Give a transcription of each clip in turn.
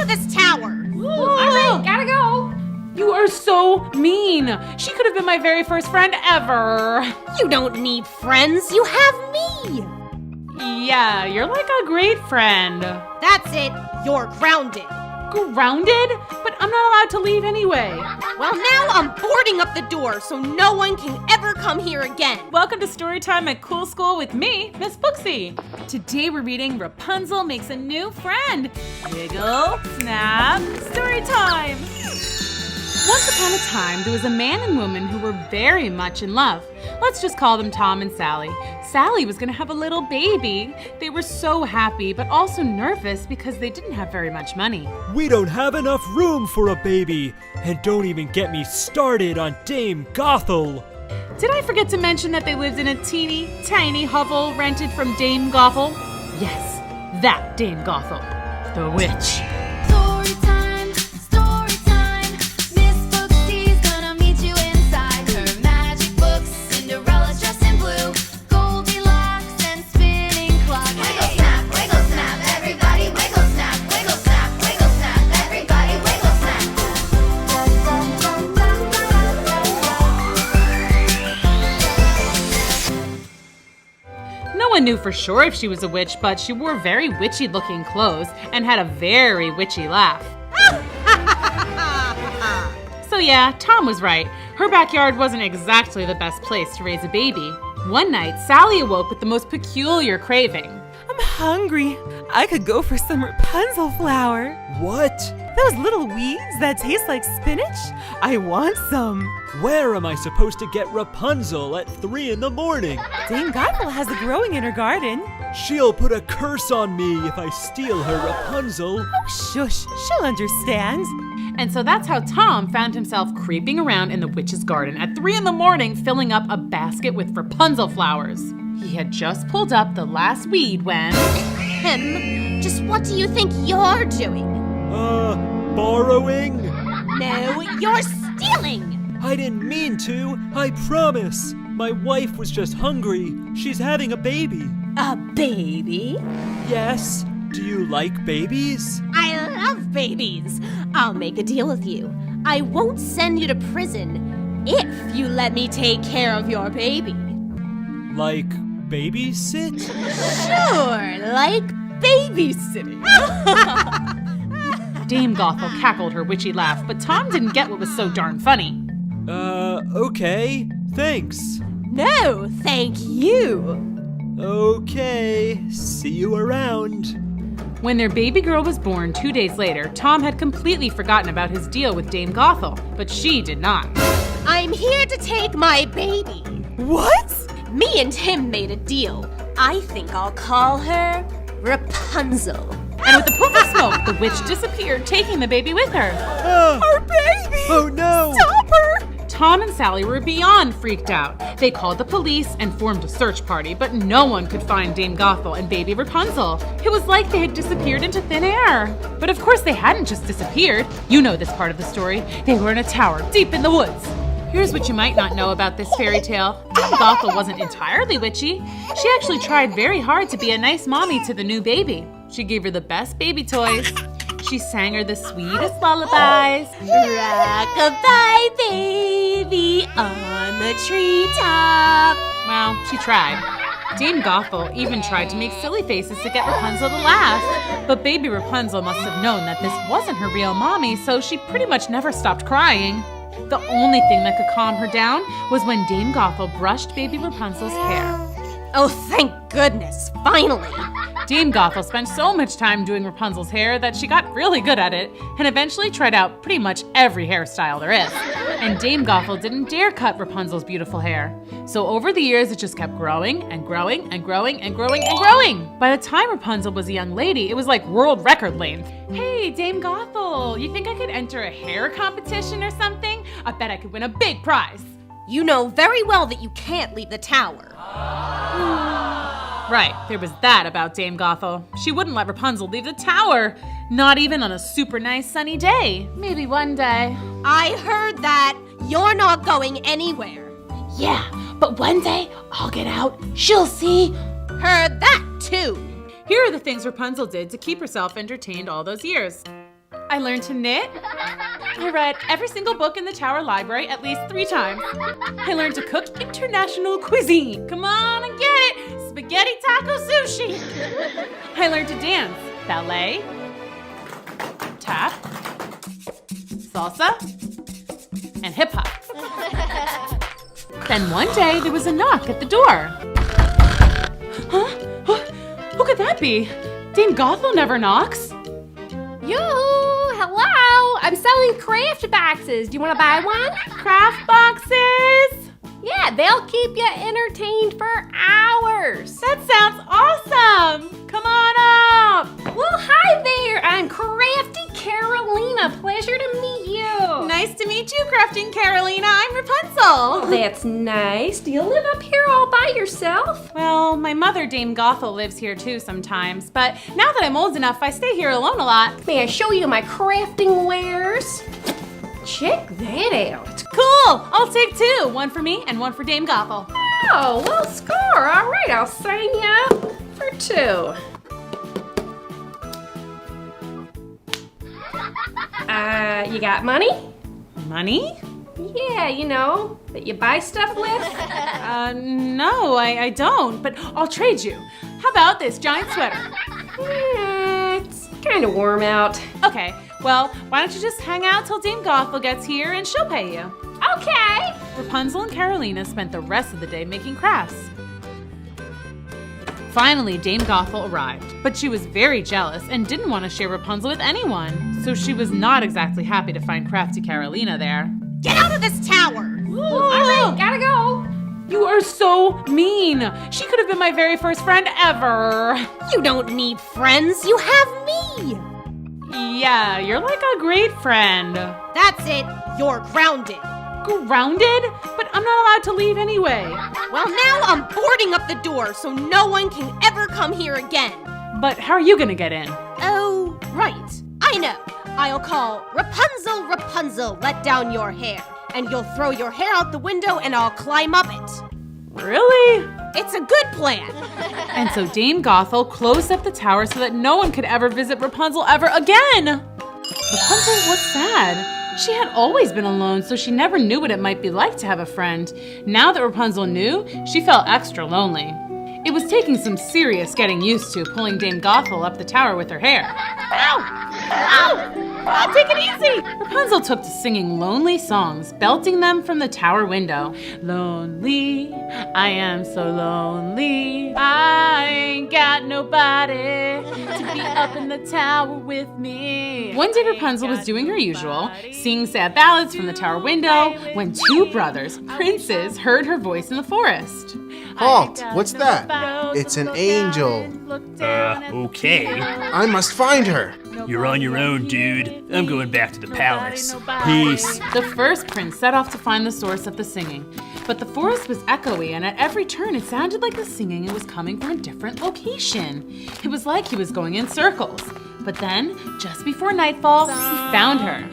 this tower! All right, gotta go. You are so mean. She could have been my very first friend ever. You don't need friends, you have me! Yeah, you're like a great friend. That's it, you're grounded. Grounded? But I'm not allowed to leave anyway. Well, now I'm boarding up the door so no one can ever come here again. Welcome to Storytime at Cool School with me, Miss Booksy. Today we're reading Rapunzel Makes a New Friend. Wiggle, snap, Storytime. Once upon a time, there was a man and woman who were very much in love. Let's just call them Tom and Sally. Sally was going to have a little baby. They were so happy, but also nervous because they didn't have very much money. We don't have enough room for a baby. And don't even get me started on Dame Gothel. Did I forget to mention that they lived in a teeny tiny hovel rented from Dame Gothel? Yes, that Dame Gothel, the witch. Storytime, storytime. Miss Booksy's gonna meet you inside her magic books. Cinderella's dressed in blue, Goldilocks and spinning clock. Wiggle snap, everybody wiggle snap, everybody wiggle snap. No one knew for sure if she was a witch, but she wore very witchy-looking clothes and had a very witchy laugh. So yeah, Tom was right. Her backyard wasn't exactly the best place to raise a baby. One night, Sally awoke with the most peculiar craving. I'm hungry. I could go for some Rapunzel flower. What? Those little weeds that taste like spinach? I want some. Where am I supposed to get Rapunzel at 3 in the morning? Dame Gothel has it growing in her garden. She'll put a curse on me if I steal her Rapunzel. Oh, shush. She'll understand. And so that's how Tom found himself creeping around in the witch's garden at 3 in the morning, filling up a basket with Rapunzel flowers. He had just pulled up the last weed when... Just what do you think you're doing? Borrowing? No, you're stealing! I didn't mean to, I promise. My wife was just hungry. She's having a baby. A baby? Yes. Do you like babies? I love babies. I'll make a deal with you. I won't send you to prison if you let me take care of your baby. Like babysit? Sure, like babysitting. Dame Gothel cackled her witchy laugh, but Tom didn't get what was so darn funny. Okay. Thanks. No, thank you. Okay. See you around. When their baby girl was born 2 days later, Tom had completely forgotten about his deal with Dame Gothel, but she did not. I'm here to take my baby. What? Me and him made a deal. I think I'll call her Rapunzel. And with a puff of smoke, the witch disappeared, taking the baby with her. Our baby! Oh no! Stop her! Tom and Sally were beyond freaked out. They called the police and formed a search party, but no one could find Dame Gothel and baby Rapunzel. It was like they had disappeared into thin air. But of course they hadn't just disappeared. You know this part of the story. They were in a tower deep in the woods. Here's what you might not know about this fairy tale. Dame Gothel wasn't entirely witchy. She actually tried very hard to be a nice mommy to the new baby. She gave her the best baby toys. She sang her the sweetest lullabies. Rock-a-bye, baby, on the treetop. Well, she tried. Dame Gothel even tried to make silly faces to get Rapunzel to laugh. But baby Rapunzel must have known that this wasn't her real mommy, so she pretty much never stopped crying. The only thing that could calm her down was when Dame Gothel brushed baby Rapunzel's hair. Oh, thank goodness, finally. Dame Gothel spent so much time doing Rapunzel's hair that she got really good at it and eventually tried out pretty much every hairstyle there is. And Dame Gothel didn't dare cut Rapunzel's beautiful hair. So over the years, it just kept growing and growing and growing and growing and growing. By the time Rapunzel was a young lady, it was like world record length. Hey, Dame Gothel, you think I could enter a hair competition or something? I bet I could win a big prize. You know very well that you can't leave the tower. Right, there was that about Dame Gothel. She wouldn't let Rapunzel leave the tower, not even on a super nice sunny day. Maybe one day. I heard that. You're not going anywhere. Yeah, but one day I'll get out. She'll see. Heard that too. Here are the things Rapunzel did to keep herself entertained all those years. I learned to knit. I read every single book in the Tower Library at least 3 times. I learned to cook international cuisine. Come on and get it! Spaghetti taco sushi! I learned to dance, ballet, tap, salsa, and hip hop. Then one day there was a knock at the door. Huh? Who could that be? Dame Gothel never knocks. Yoo-hoo! Hello! I'm selling craft boxes. Do you want to buy one? Craft boxes? Yeah, they'll keep you entertained for hours. That sounds awesome! Come on up! Well, hi there. I'm Crafty Carolina. Pleasure to meet you. Nice to meet you, Crafting Carolina. I'm Rapunzel. That's nice. Do you live up here all by yourself? Well, my mother, Dame Gothel, lives here too sometimes, but now that I'm old enough, I stay here alone a lot. May I show you my crafting wares? Check that out. Cool! I'll take 2. One for me and one for Dame Gothel. Oh, well, score. All right, I'll sign you up for 2. You got money? Money? Yeah, you know, that you buy stuff with. No, I don't, but I'll trade you. How about this giant sweater? It's kind of warm out. Okay, well, why don't you just hang out till Dame Gothel gets here and she'll pay you. Okay. Rapunzel and Carolina spent the rest of the day making crafts. Finally, Dame Gothel arrived, but she was very jealous and didn't want to share Rapunzel with anyone, so she was not exactly happy to find crafty Carolina there. Get out of this tower! All right, gotta go. You are so mean! She could have been my very first friend ever! You don't need friends, you have me! Yeah, you're like a great friend. That's it, you're grounded. Grounded? But I'm not allowed to leave anyway. Well, now I'm boarding up the door so no one can ever come here again. But how are you gonna get in? Oh, right. I know. I'll call Rapunzel, Rapunzel, let down your hair. And you'll throw your hair out the window and I'll climb up it. Really? It's a good plan. And so Dame Gothel closed up the tower so that no one could ever visit Rapunzel ever again. Rapunzel was sad. She had always been alone, so she never knew what it might be like to have a friend. Now that Rapunzel knew, she felt extra lonely. It was taking some serious getting used to pulling Dame Gothel up the tower with her hair. Ow! Ow! Oh, take it easy! Rapunzel took to singing lonely songs, belting them from the tower window. Lonely, I am so lonely. I ain't got nobody to be up in the tower with me. One day Rapunzel was doing her usual, singing sad ballads from the tower window, when 2 brothers, princes, heard her voice in the forest. Halt! What's that? It's an angel. Okay. I must find her. You're on your own, dude. I'm going back to the palace. Peace. The first prince set off to find the source of the singing. But the forest was echoey, and at every turn it sounded like the singing was coming from a different location. It was like he was going in circles. But then, just before nightfall, he found her.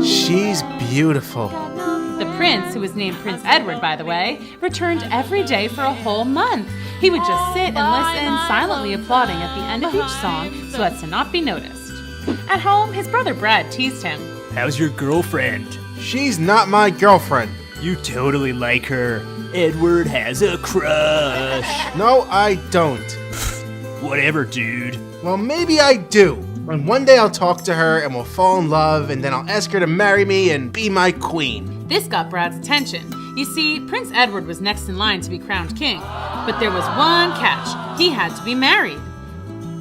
She's beautiful. The prince, who was named Prince Edward, by the way, returned every day for a whole month. He would just sit and listen, silently applauding at the end of each song so as to not be noticed. At home, his brother Brad teased him. How's your girlfriend? She's not my girlfriend. You totally like her. Edward has a crush. No, I don't. Whatever, dude. Well, maybe I do. And one day I'll talk to her and we'll fall in love and then I'll ask her to marry me and be my queen. This got Brad's attention. You see, Prince Edward was next in line to be crowned king, but there was one catch. He had to be married.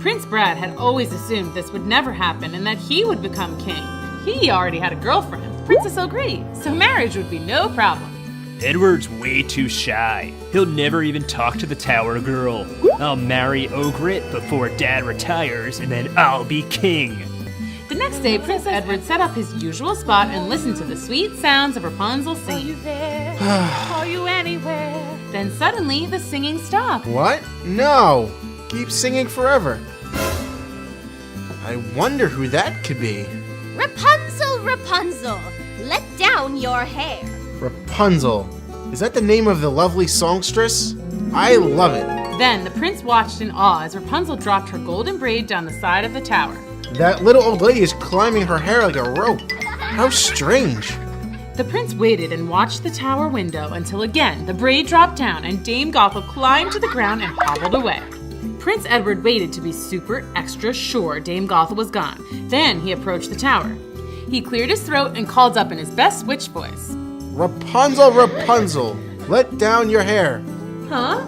Prince Brad had always assumed this would never happen and that he would become king. He already had a girlfriend, Princess O'Gree, so marriage would be no problem. Edward's way too shy. He'll never even talk to the tower girl. I'll marry Ogret before Dad retires, and then I'll be king. The next day, Prince Edward set up his usual spot and listened to the sweet sounds of Rapunzel singing. Are you anywhere? Then suddenly, the singing stopped. What? No. Keep singing forever. I wonder who that could be. Rapunzel, Rapunzel, let down your hair. Rapunzel. Is that the name of the lovely songstress? I love it. Then the prince watched in awe as Rapunzel dropped her golden braid down the side of the tower. That little old lady is climbing her hair like a rope. How strange. The prince waited and watched the tower window until again the braid dropped down and Dame Gothel climbed to the ground and hobbled away. Prince Edward waited to be super extra sure Dame Gothel was gone. Then he approached the tower. He cleared his throat and called up in his best witch voice. Rapunzel, Rapunzel, let down your hair. Huh?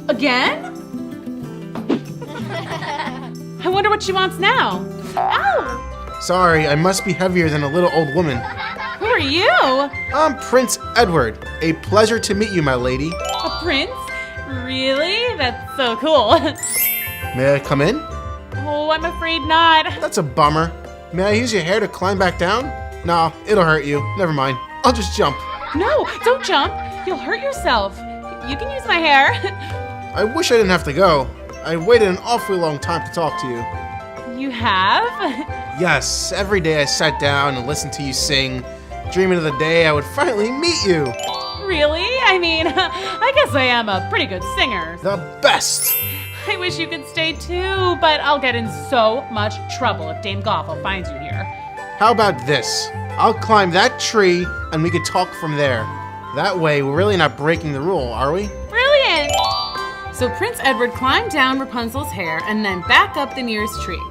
Again? I wonder what she wants now. Ow! Sorry, I must be heavier than a little old woman. Who are you? I'm Prince Edward. A pleasure to meet you, my lady. A prince? Really? That's so cool. May I come in? Oh, I'm afraid not. That's a bummer. May I use your hair to climb back down? No, it'll hurt you. Never mind. I'll just jump. No, don't jump. You'll hurt yourself. You can use my hair. I wish I didn't have to go. I waited an awfully long time to talk to you. You have? Yes, every day I sat down and listened to you sing, dreaming of the day I would finally meet you. Really? I mean, I guess I am a pretty good singer. The best. I wish you could stay too, but I'll get in so much trouble if Dame Gothel finds you here. How about this? I'll climb that tree and we could talk from there. That way, we're really not breaking the rule, are we? Brilliant! So Prince Edward climbed down Rapunzel's hair and then back up the nearest tree.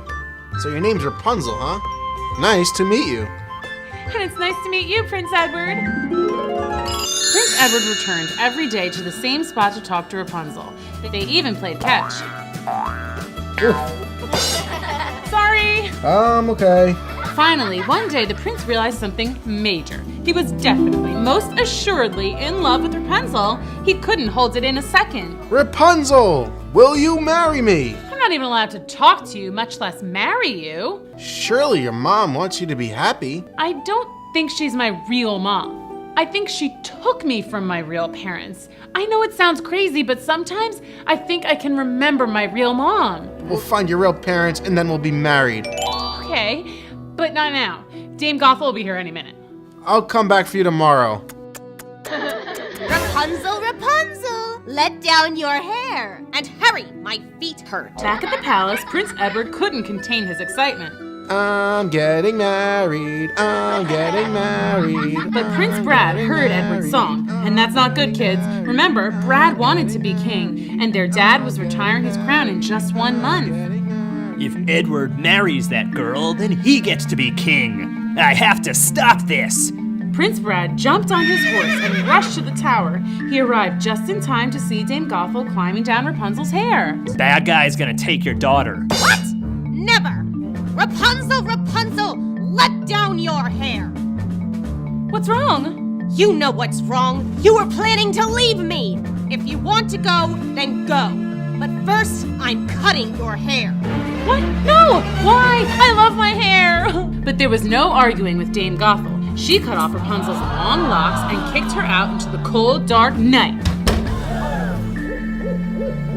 So your name's Rapunzel, huh? Nice to meet you. And it's nice to meet you, Prince Edward. Prince Edward returned every day to the same spot to talk to Rapunzel. They even played catch. Sorry! Okay. Finally, one day the prince realized something major. He was definitely, most assuredly in love with Rapunzel. He couldn't hold it in a second. Rapunzel, will you marry me? I'm not even allowed to talk to you, much less marry you. Surely your mom wants you to be happy. I don't think she's my real mom. I think she took me from my real parents. I know it sounds crazy, but sometimes I think I can remember my real mom. We'll find your real parents and then we'll be married. Okay, but not now. Dame Gothel will be here any minute. I'll come back for you tomorrow. Rapunzel, Rapunzel, let down your hair. And hurry, my feet hurt. Back at the palace, Prince Edward couldn't contain his excitement. I'm getting married. I'm getting married. But Prince Brad heard Edward's song, and that's not good, kids. Remember, Brad wanted to be king, and their dad was retiring his crown in just 1 month. If Edward marries that girl, then he gets to be king. I have to stop this. Prince Brad jumped on his horse and rushed to the tower. He arrived just in time to see Dame Gothel climbing down Rapunzel's hair. Bad guy's gonna take your daughter. What? Never! Rapunzel, Rapunzel, let down your hair. What's wrong? You know what's wrong. You were planning to leave me. If you want to go, then go. But first, I'm cutting your hair. What? No! Why? I love my hair! But there was no arguing with Dame Gothel. She cut off Rapunzel's long locks and kicked her out into the cold, dark night.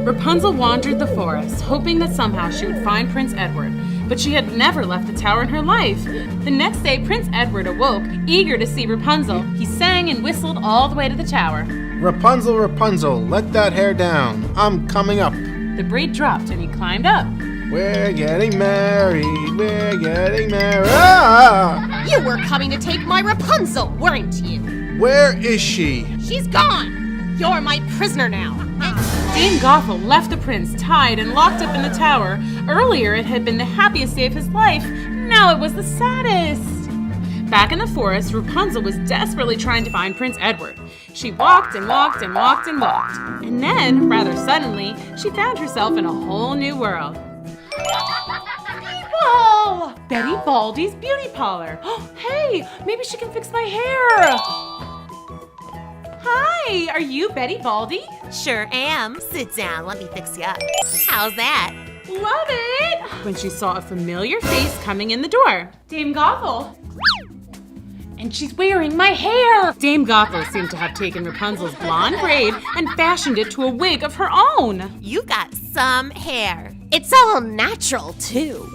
Rapunzel wandered the forest, hoping that somehow she would find Prince Edward. But she had never left the tower in her life. The next day, Prince Edward awoke, eager to see Rapunzel. He sang and whistled all the way to the tower. Rapunzel, Rapunzel, let that hair down. I'm coming up. The braid dropped and he climbed up. We're getting married. We're getting married. Ah! You were coming to take my Rapunzel, weren't you? Where is she? She's gone. You're my prisoner now. Dame Gothel left the prince tied and locked up in the tower. Earlier, it had been the happiest day of his life. Now it was the saddest. Back in the forest, Rapunzel was desperately trying to find Prince Edward. She walked and walked and walked and walked. And then, rather suddenly, she found herself in a whole new world. People! Betty Baldy's beauty parlor. Hey, maybe she can fix my hair. Hi, are you Betty Baldy? Sure am. Sit down. Let me fix you up. How's that? Love it! When she saw a familiar face coming in the door. Dame Gothel. And she's wearing my hair! Dame Gothel seemed to have taken Rapunzel's blonde braid and fashioned it to a wig of her own. You got some hair. It's all natural, too.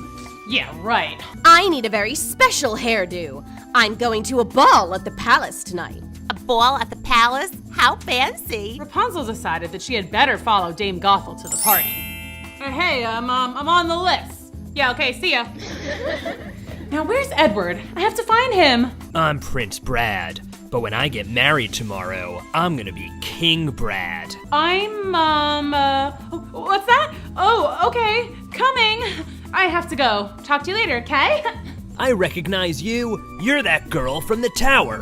Yeah, right. I need a very special hairdo. I'm going to a ball at the palace tonight. A ball at the palace? How fancy. Rapunzel decided that she had better follow Dame Gothel to the party. Hey, I'm on the list. Yeah, okay, see ya. Now where's Edward? I have to find him. I'm Prince Brad, but when I get married tomorrow, I'm gonna be King Brad. I'm, what's that? Oh, okay, coming. I have to go. Talk to you later, okay? I recognize you. You're that girl from the tower.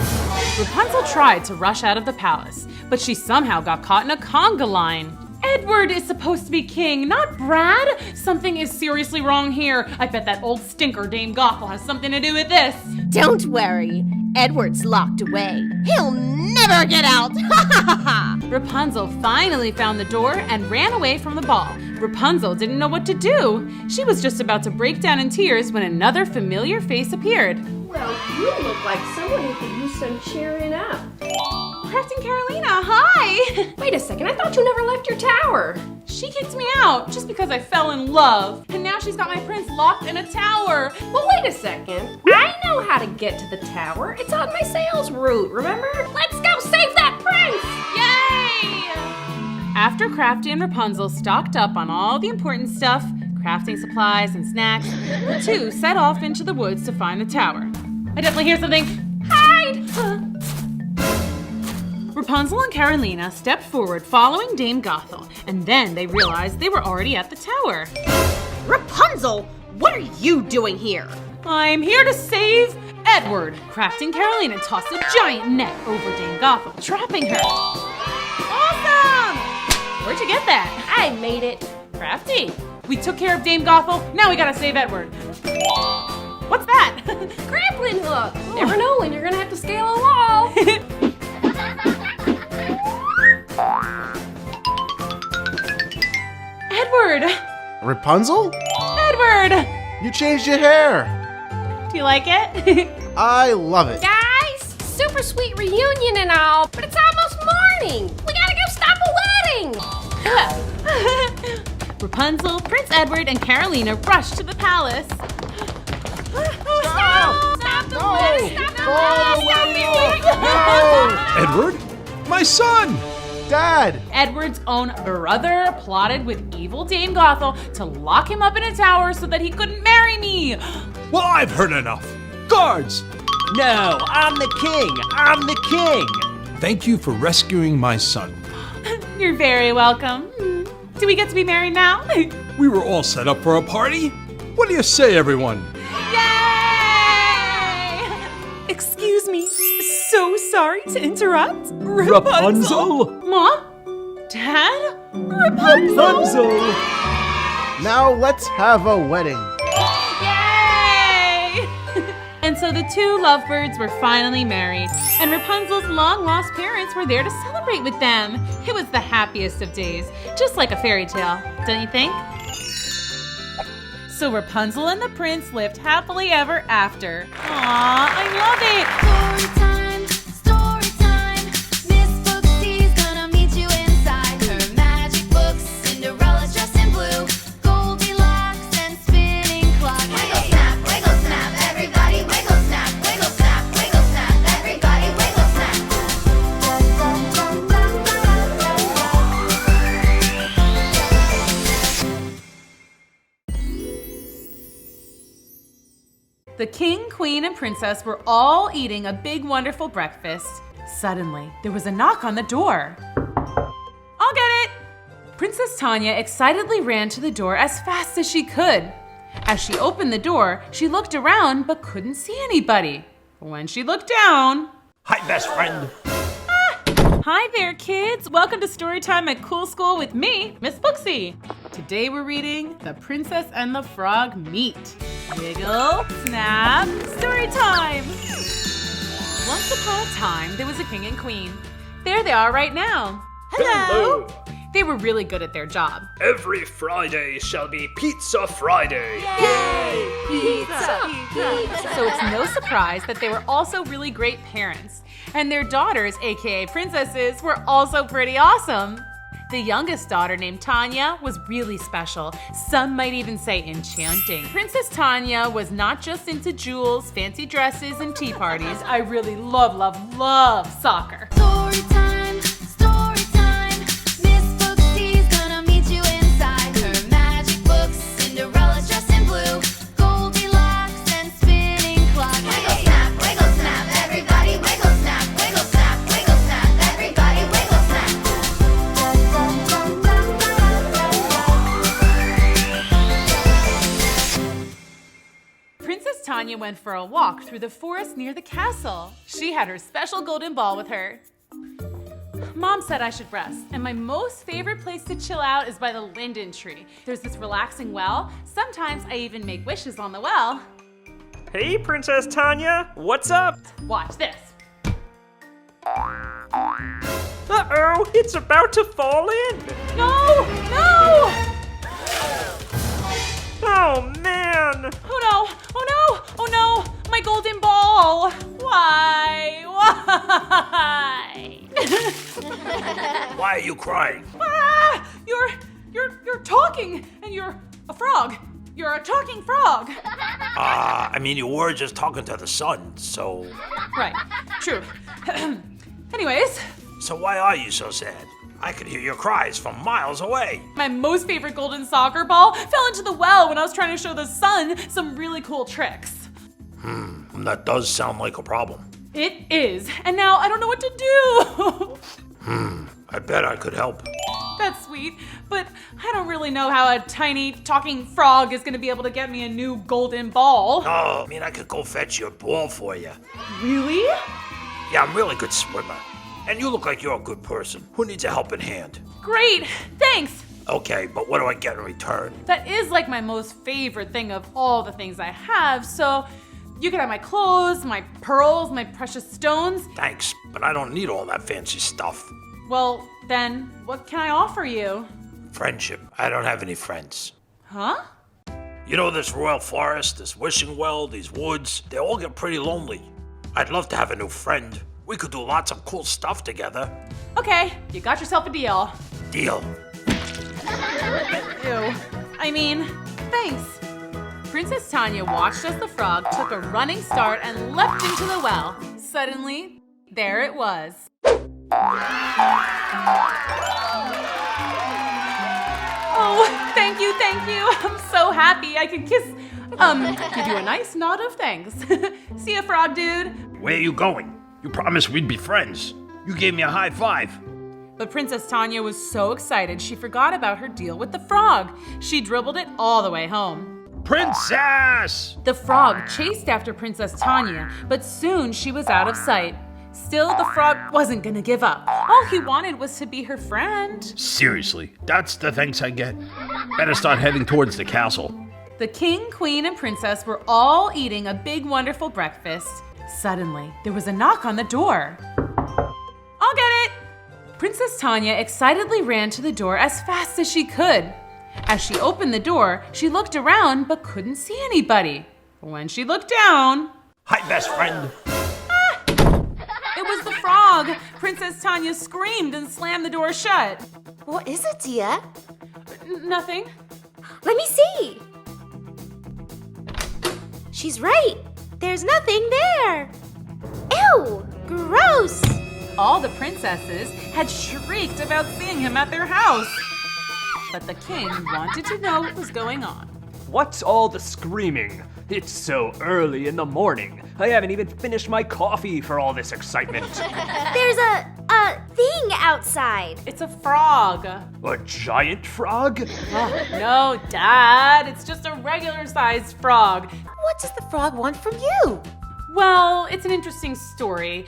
Rapunzel tried to rush out of the palace, but she somehow got caught in a conga line. Edward is supposed to be king, not Brad. Something is seriously wrong here. I bet that old stinker Dame Gothel has something to do with this. Don't worry. Edward's locked away. He'll never get out. Rapunzel finally found the door and ran away from the ball. Rapunzel didn't know what to do. She was just about to break down in tears when another familiar face appeared. Well, you look like someone who could use some cheering up. Crafting Carolina, hi! Wait a second, I thought you never left your tower. She kicked me out just because I fell in love. And now she's got my prince locked in a tower. Well, wait a second. I know how to get to the tower. It's on my sales route, remember? Let's go save that prince! Yay! After Crafty and Rapunzel stocked up on all the important stuff, crafting supplies and snacks, the two set off into the woods to find the tower. I definitely hear something. Hide! Rapunzel and Carolina stepped forward following Dame Gothel, and then they realized they were already at the tower. Rapunzel, what are you doing here? I'm here to save Edward. Crafting Carolina tossed a giant net over Dame Gothel, trapping her. Awesome! Where'd you get that? I made it. Crafty. We took care of Dame Gothel, now we gotta save Edward. What's that? Grappling hook. Never know when you're gonna have to scale a wall. Edward! Rapunzel? Edward! You changed your hair. Do you like it? I love it. Guys, super sweet reunion and all, but it's almost morning. We gotta go stop a wedding. Rapunzel, Prince Edward, and Carolina rushed to the palace. Stop the wedding! Stop the wedding! Edward? My son! Dad! Edward's own brother plotted with evil Dame Gothel to lock him up in a tower so that he couldn't marry me. Well, I've heard enough. Guards! No, I'm the king. I'm the king. Thank you for rescuing my son. You're very welcome. Do we get to be married now? We were all set up for a party. What do you say, everyone? Yay! Excuse me. So sorry to interrupt. Rapunzel? Ma? Dad? Rapunzel! Now let's have a wedding. Yay! And so the two lovebirds were finally married, and Rapunzel's long-lost parents were there to celebrate with them. It was the happiest of days, just like a fairy tale, don't you think? So Rapunzel and the prince lived happily ever after. Aww, I love it! Storytime, Miss Booksy's gonna meet you inside her magic books. Cinderella's dressed in blue, Goldilocks and spinning clock. Wiggle snap, everybody wiggle snap, wiggle snap, everybody wiggle snap. The king, queen, and princess were all eating a big, wonderful breakfast. Suddenly, there was a knock on the door. I'll get it! Princess Tanya excitedly ran to the door as fast as she could. As she opened the door, she looked around but couldn't see anybody. When she looked down... Hi, best friend. Hi there, kids! Welcome to Storytime at Cool School with me, Miss Booksy. Today we're reading The Princess and the Frog Meet. Wiggle, snap, story time! Once upon a time, there was a king and queen. There they are right now. Hello. They were really good at their job. Every Friday shall be Pizza Friday. So it's no surprise that they were also really great parents. And their daughters, aka princesses, were also pretty awesome. The youngest daughter, named Tanya, was really special. Some might even say enchanting. Princess Tanya was not just into jewels, fancy dresses, and tea parties. I really love soccer. Storytime, Miss Booksy's gonna meet you inside her magic books. Cinderella's dressed in blue, Tanya went for a walk through the forest near the castle. She had her special golden ball with her. Mom said I should rest, and my most favorite place to chill out is by the linden tree. There's this relaxing well. Sometimes I even make wishes on the well. Hey, Princess Tanya, what's up? Watch this. Uh-oh, it's about to fall in. No! No! Oh, man. Oh no! Oh no! Oh no! My golden ball! Why? Why? Why are you crying? Ah! You're talking, and you're a frog. You're a talking frog. I mean, you were just talking to the sun, so... Right. True. Anyways, So why are you so sad? I could hear your cries from miles away. my most favorite golden soccer ball fell into the well when I was trying to show the sun some really cool tricks. That does sound like a problem. It is, and now I don't know what to do. I bet I could help. That's sweet, but I don't really know how a tiny talking frog is gonna be able to get me a new golden ball. Oh, I mean, I could go fetch your ball for you. Really? Yeah, I'm a really good swimmer. And you look like you're a good person who needs a helping hand. Great, thanks. Okay, but what do I get in return? That is like my most favorite thing of all the things I have, so you can have my clothes, my pearls, my precious stones. Thanks, but I don't need all that fancy stuff. Well, then, what can I offer you? Friendship. I don't have any friends. Huh? You know, this royal forest, this wishing well, these woods, they all get pretty lonely. I'd love to have a new friend. We could do lots of cool stuff together. Okay, you got yourself a deal. Deal. Ew. I mean, thanks. Princess Tanya watched as the frog took a running start and leapt into the well. Suddenly, there it was. Oh, thank you, thank you. I'm so happy I can give you a nice nod of thanks. See ya, frog dude. Where are you going? You promised we'd be friends. You gave me a high five. But Princess Tanya was so excited she forgot about her deal with the frog. She dribbled it all the way home. Princess! The frog chased after Princess Tanya, but soon she was out of sight. Still, the frog wasn't gonna give up. All he wanted was to be her friend. Seriously, that's the thanks I get? Better start heading towards the castle. The king, queen, and princess were all eating a big, wonderful breakfast. Suddenly, there was a knock on the door. I'll get it! Princess Tanya excitedly ran to the door as fast as she could. As she opened the door, she looked around but couldn't see anybody. When she looked down, Hi, best friend. it was the frog. Princess Tanya screamed and slammed the door shut. What is it, dear? Nothing. Let me see. She's right. There's nothing there. Ew, gross. All the princesses had shrieked about seeing him at their house. But the king wanted to know what was going on. What's all the screaming? It's so early in the morning. I haven't even finished my coffee for all this excitement. There's a thing outside. It's a frog. A giant frog? Oh, no, Dad, it's just a regular-sized frog. What does the frog want from you? Well, it's an interesting story.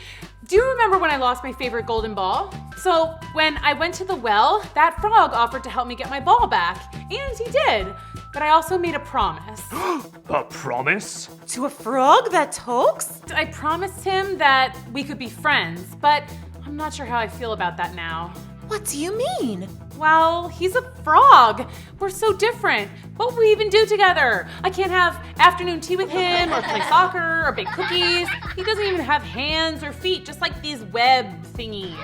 Do you remember when I lost my favorite golden ball? So when I went to the well, that frog offered to help me get my ball back, and he did. But I also made a promise. A promise? To a frog that talks? I promised him that we could be friends, but I'm not sure how I feel about that now. What do you mean? Well, he's a frog. We're so different. What will we even do together? I can't have afternoon tea with him, or play soccer, or bake cookies. He doesn't even have hands or feet, just like these web thingies.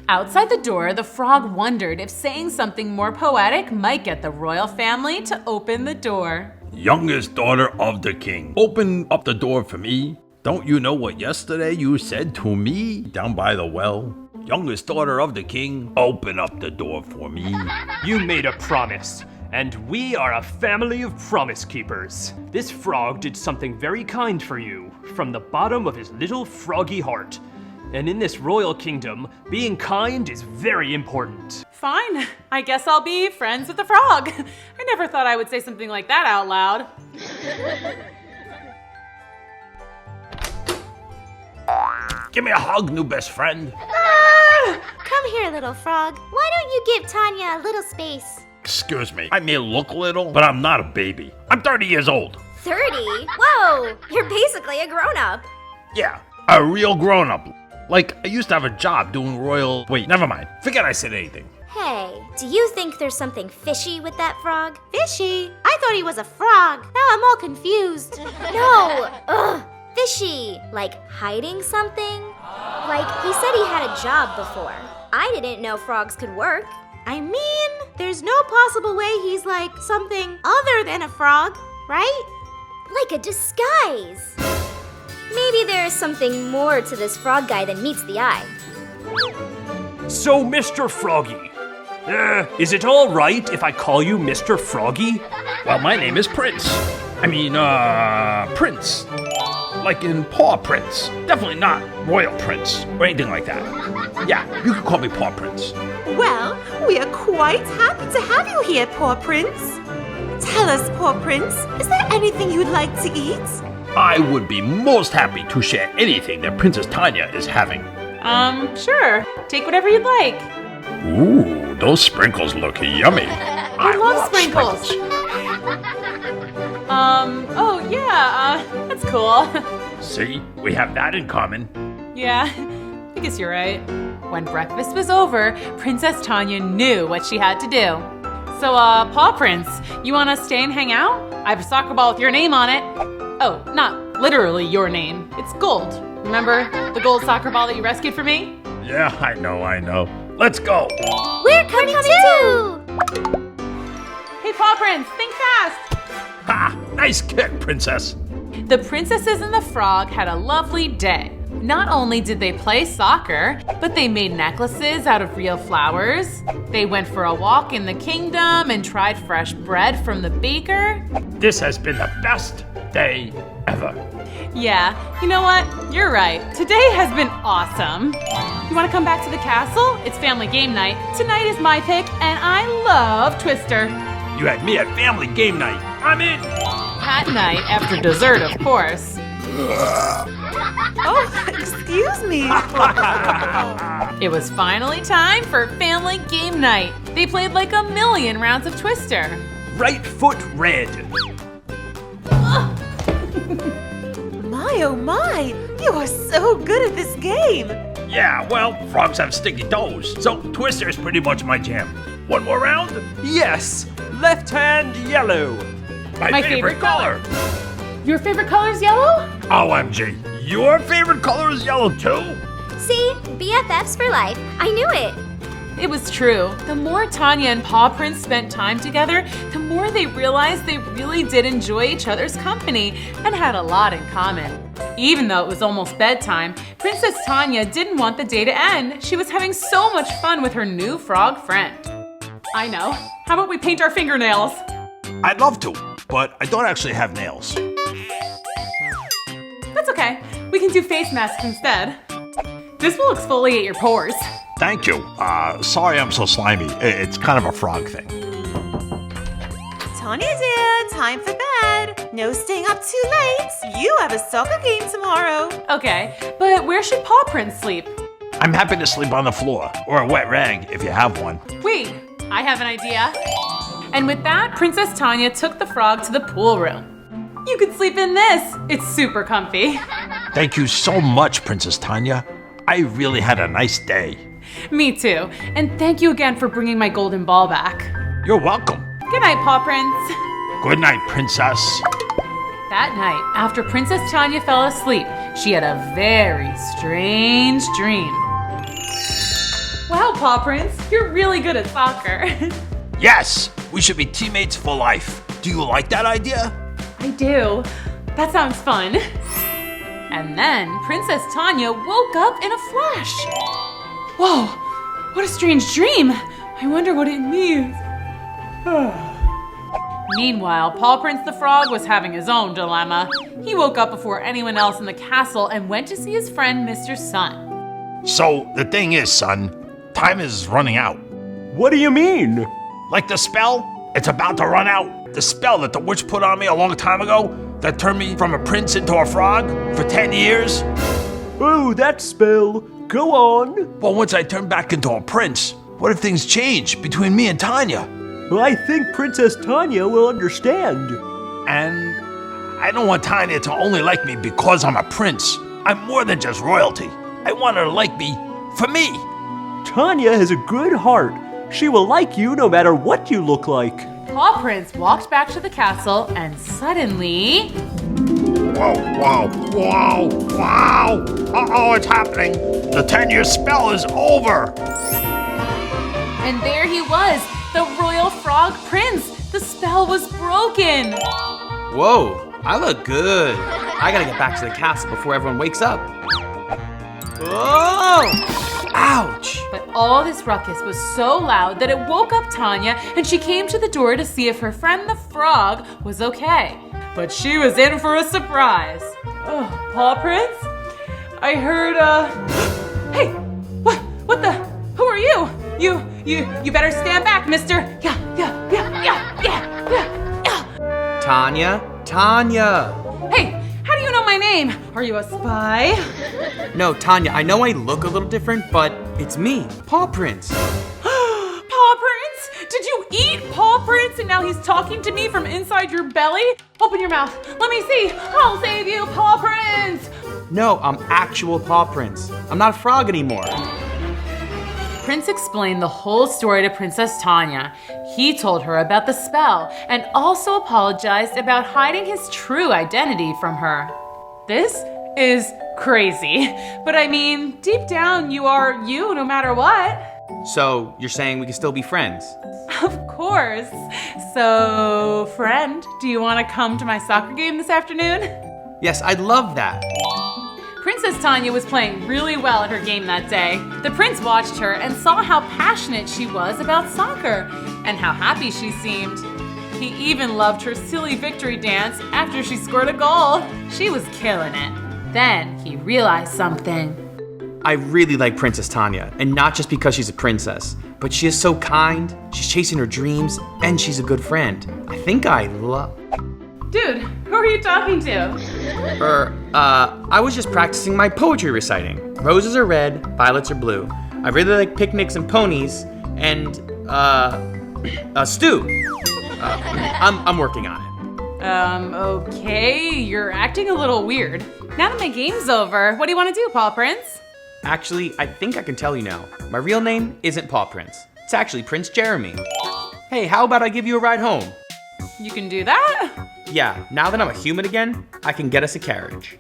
Outside the door, the frog wondered if saying something more poetic might get the royal family to open the door. Youngest daughter of the king, open up the door for me. Don't you know what yesterday you said to me down by the well? Youngest daughter of the king, open up the door for me. You made a promise, and we are a family of promise keepers. This frog did something very kind for you, from the bottom of his little froggy heart. And in this royal kingdom, being kind is very important. Fine. I guess I'll be friends with the frog. I never thought I would say something like that out loud. Give me a hug, new best friend. Come here, little frog. Why don't you give Tanya a little space? Excuse me. I may look little, but I'm not a baby. I'm 30 years old. 30? Whoa, you're basically a grown-up. Yeah, a real grown-up. Like, I used to have a job doing royal... Wait, never mind. Forget I said anything. Hey, do you think there's something fishy with that frog? Fishy? I thought he was a frog. Now I'm all confused. No! Ugh! Fishy! Like hiding something? Like he said he had a job before. I didn't know frogs could work. I mean, there's no possible way he's like something other than a frog, right? Like a disguise. Maybe there's something more to this frog guy than meets the eye. So, Mr. Froggy, is it all right if I call you Mr. Froggy? Well, my name is Prince. Prince. Like in Paw Prince. Definitely not Royal Prince or anything like that. Yeah, you can call me Paw Prince. Well, we are quite happy to have you here, Paw Prince. Tell us, Paw Prince, is there anything you'd like to eat? I would be most happy to share anything that Princess Tanya is having. Sure. Take whatever you'd like. Ooh, those sprinkles look yummy. I love sprinkles. Oh yeah, that's cool. See, we have that in common. Yeah, I guess you're right. When breakfast was over, Princess Tanya knew what she had to do. So, Paw Prince, you wanna stay and hang out? I have a soccer ball with your name on it. Oh, not literally your name. It's gold. Remember the gold soccer ball that you rescued for me? Yeah, I know. Let's go. We're coming too! Hey, Paw Prince, think fast! Ha! Nice kick, Princess. The princesses and the frog had a lovely day. Not only did they play soccer, but they made necklaces out of real flowers. They went for a walk in the kingdom and tried fresh bread from the baker. This has been the best day ever. Yeah, you know what? You're right. Today has been awesome. You want to come back to the castle? It's family game night. Tonight is my pick, and I love Twister. You had me at family game night. I'm in. At night, after dessert, of course. Oh, excuse me. It was finally time for family game night. They played like a million rounds of Twister. Right foot red. My, oh my, you are so good at this game. Yeah, well, frogs have sticky toes, so Twister is pretty much my jam. One more round? Yes, left hand yellow. My favorite color. Your favorite color is yellow? OMG, your favorite color is yellow too? See? BFFs for life. I knew it. It was true. The more Tanya and Paw Prince spent time together, the more they realized they really did enjoy each other's company and had a lot in common. Even though it was almost bedtime, Princess Tanya didn't want the day to end. She was having so much fun with her new frog friend. I know. How about we paint our fingernails? I'd love to, but I don't actually have nails. That's okay. We can do face masks instead. This will exfoliate your pores. Thank you. Sorry I'm so slimy. It's kind of a frog thing. Tanya dear, time for bed. No staying up too late. You have a soccer game tomorrow. Okay, but where should Paw Prince sleep? I'm happy to sleep on the floor, or a wet rag if you have one. Wait, I have an idea. And with that, Princess Tanya took the frog to the pool room. You could sleep in this. It's super comfy. Thank you so much, Princess Tanya. I really had a nice day. Me too. And thank you again for bringing my golden ball back. You're welcome. Good night, Paw Prince. Good night, Princess. That night, after Princess Tanya fell asleep, she had a very strange dream. Wow, Paw Prince, you're really good at soccer. Yes, we should be teammates for life. Do you like that idea? I do. That sounds fun. And then Princess Tanya woke up in a flash. Whoa, what a strange dream. I wonder what it means. Meanwhile, Paw Prince the Frog was having his own dilemma. He woke up before anyone else in the castle and went to see his friend Mr. Sun. So, the thing is, son, time is running out. What do you mean? Like the spell? It's about to run out. The spell that the witch put on me a long time ago that turned me from a prince into a frog for 10 years. Oh, that spell. Go on. Well, once I turn back into a prince, what if things change between me and Tanya? Well, I think Princess Tanya will understand. And I don't want Tanya to only like me because I'm a prince. I'm more than just royalty. I want her to like me for me. Tanya has a good heart. She will like you no matter what you look like. Paw Prince walked back to the castle and suddenly... Whoa, whoa, whoa, wow! Uh-oh, it's happening. The 10-year spell is over. And there he was, the Royal Frog Prince. The spell was broken. Whoa, I look good. I gotta get back to the castle before everyone wakes up. Oh! Ouch! But all this ruckus was so loud that it woke up Tanya, and she came to the door to see if her friend the frog was okay. But she was in for a surprise. Oh, Paw Prince? I heard, Hey, what the? Who are you? You better stand back, mister. Yeah. Tanya! Hey, how do you know my name? Are you a spy? No, Tanya, I know I look a little different, but it's me, Paw Prince. Paw Prince? Did you eat Paw Prince and now he's talking to me from inside your belly? Open your mouth. Let me see. I'll save you, Paw Prince. No, I'm actual Paw Prince. I'm not a frog anymore. Prince explained the whole story to Princess Tanya. He told her about the spell and also apologized about hiding his true identity from her. This is crazy, but I mean, deep down you are you no matter what. So, you're saying we can still be friends? Of course. So, friend, do you want to come to my soccer game this afternoon? Yes, I'd love that. Princess Tanya was playing really well at her game that day. The prince watched her and saw how passionate she was about soccer and how happy she seemed. He even loved her silly victory dance after she scored a goal. She was killing it. Then he realized something. I really like Princess Tanya, and not just because she's a princess, but she is so kind, she's chasing her dreams, and she's a good friend. I think I love... Dude, who are you talking to? I was just practicing my poetry reciting. Roses are red, violets are blue. I really like picnics and ponies, and, stew. I'm working on it. Okay, you're acting a little weird. Now that my game's over, what do you want to do, Paw Prince? Actually, I think I can tell you now. My real name isn't Paw Prince. It's actually Prince Jeremy. Hey, how about I give you a ride home? You can do that? Yeah, now that I'm a human again, I can get us a carriage.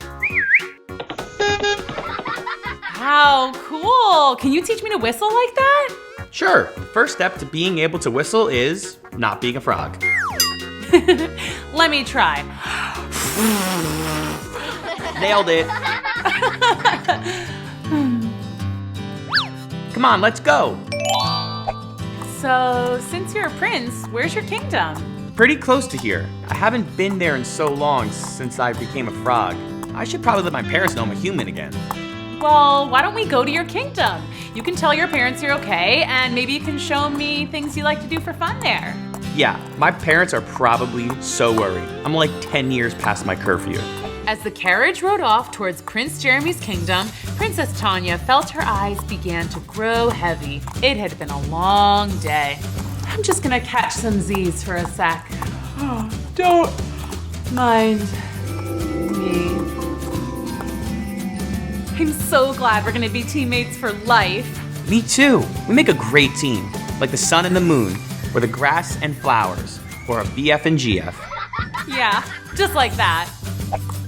How cool! Can you teach me to whistle like that? Sure. First step to being able to whistle is not being a frog. Let me try. Nailed it. Come on, let's go. So, since you're a prince, where's your kingdom? Pretty close to here. I haven't been there in so long since I became a frog. I should probably let my parents know I'm a human again. Well, why don't we go to your kingdom? You can tell your parents you're okay, and maybe you can show me things you like to do for fun there. Yeah, my parents are probably so worried. I'm like 10 years past my curfew. As the carriage rode off towards Prince Jeremy's kingdom, Princess Tanya felt her eyes began to grow heavy. It had been a long day. I'm just gonna catch some Z's for a sec. Oh, don't mind me. I'm so glad we're gonna be teammates for life. Me too. We make a great team, like the sun and the moon, or the grass and flowers, or a BF and GF. Yeah, just like that.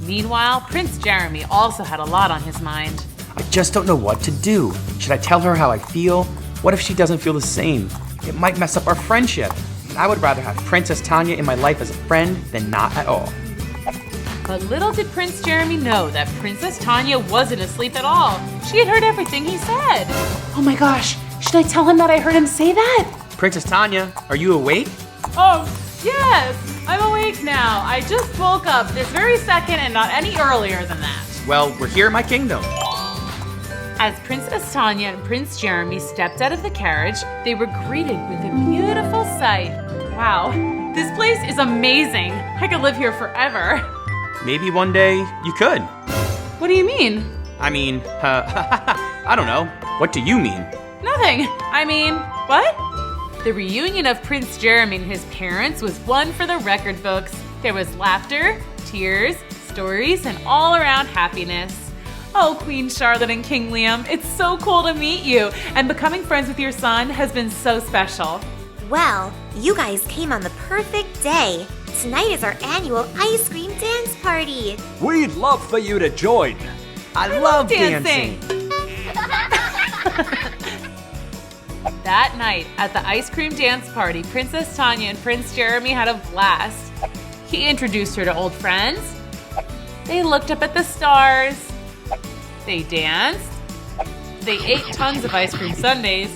Meanwhile, Prince Jeremy also had a lot on his mind. I just don't know what to do. Should I tell her how I feel? What if she doesn't feel the same? It might mess up our friendship. I would rather have Princess Tanya in my life as a friend than not at all. But little did Prince Jeremy know that Princess Tanya wasn't asleep at all. She had heard everything he said. Oh my gosh, should I tell him that I heard him say that? Princess Tanya, are you awake? Oh, yes, I'm awake now. I just woke up this very second and not any earlier than that. Well, we're here in my kingdom. As Princess Tanya and Prince Jeremy stepped out of the carriage, they were greeted with a beautiful sight. Wow, this place is amazing. I could live here forever. Maybe one day you could. What do you mean? I mean, I don't know. What do you mean? Nothing. I mean, what? The reunion of Prince Jeremy and his parents was one for the record books. There was laughter, tears, stories, and all-around happiness. Oh, Queen Charlotte and King Liam, it's so cool to meet you, and becoming friends with your son has been so special. Well, you guys came on the perfect day. Tonight is our annual ice cream dance party. We'd love for you to join. I love dancing. That night, at the ice cream dance party, Princess Tanya and Prince Jeremy had a blast. He introduced her to old friends. They looked up at the stars. They danced. They ate tons of ice cream sundaes.